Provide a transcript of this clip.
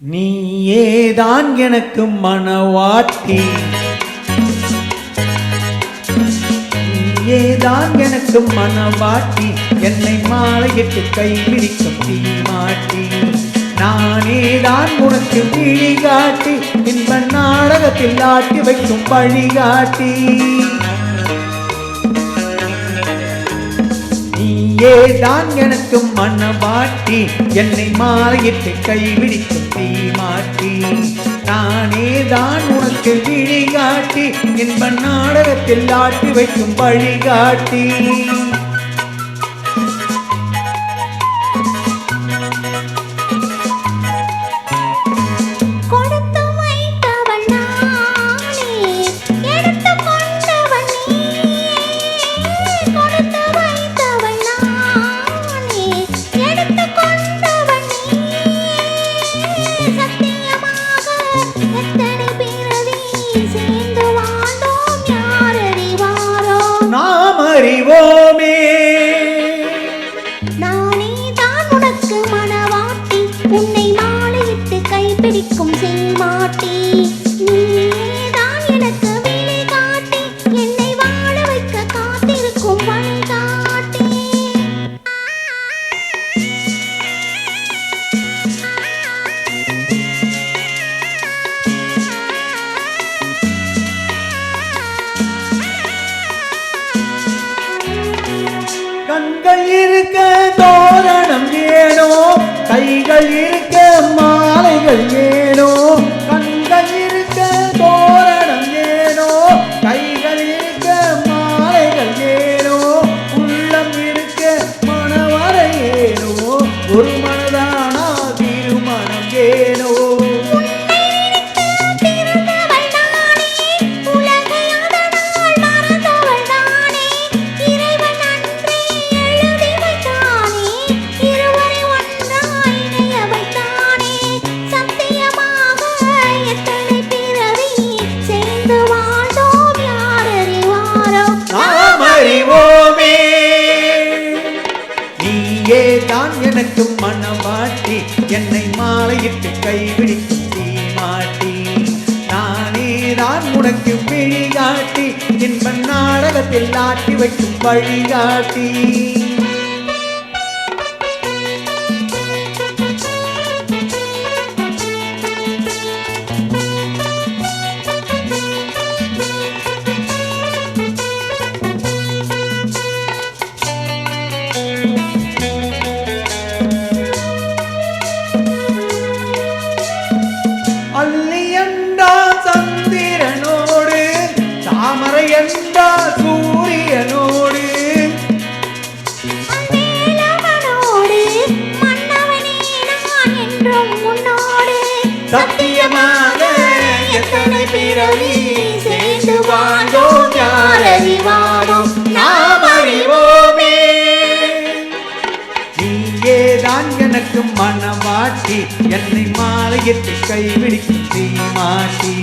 நீயேதான் எனக்கு மனவாட்டி, நீயேதான் எனக்கு மனவாட்டி, என்னை மாலையிட்டு கைவிரிக்கும் தீமாட்டி. நானேதான் உனக்கு விழிகாட்டி, இன்ப நாடகத்தில் ஆட்டி வைக்கும் வழிகாட்டி. நீயேதான் எனக்கு மனவாட்டி, என்னை மாலையிட்டு கைவிரிக்கும் தீமாட்டி. நானேதான் உனக்கு விழிகாட்டி, இன்ப நாடகத்தில் ஆட்டி வைக்கும் வழிகாட்டி. அறிவோமே நானே தான் உனக்கு மனவாட்டி, உன்னை மாலையிட்டு கைப்பிடிக்கும் செய்மாட்டி. நீதான் எனக்கு விழிகாட்டி, என்னை வாழ வைக்க காத்திருக்கும் வழிகாட்டி. கண்கள் இருக்க தோரணம் ஏனோ, கைகள் இருக்க மாலைகள் ஏனோ. கண்கள் இருக்க தோரணம் ஏனோ, கைகள் இருக்க மாலைகள் ஏனோ. உள்ளம் இருக்க மனவரை ஏனோ, ஒரு மனதானா திருமணம் ஏனோ. அறிவோமே நீயேதான் எனக்கு மனவாட்டி, என்னை மாலையிட்டு கைவிடிக்கும் தீமாட்டி. நானேதான் உனக்கு விழிகாட்டி, இன்ப நாடகத்தில் ஆட்டி வைக்கும் வழிகாட்டி. அல்லி என்றால் சந்திரனோடு, தாமரை என்றால் சூரியனோடு. சத்தியமாக எத்தனை பிறவி சேர்ந்து வாழ்ந்தோம், யார் அறிவாரோம், நாம் அறிவோமே. நீயேதான் எனக்கு மனவாட்டி, என்னை மாலையிட்டு கைவிடிக்கும் தீமாட்டி.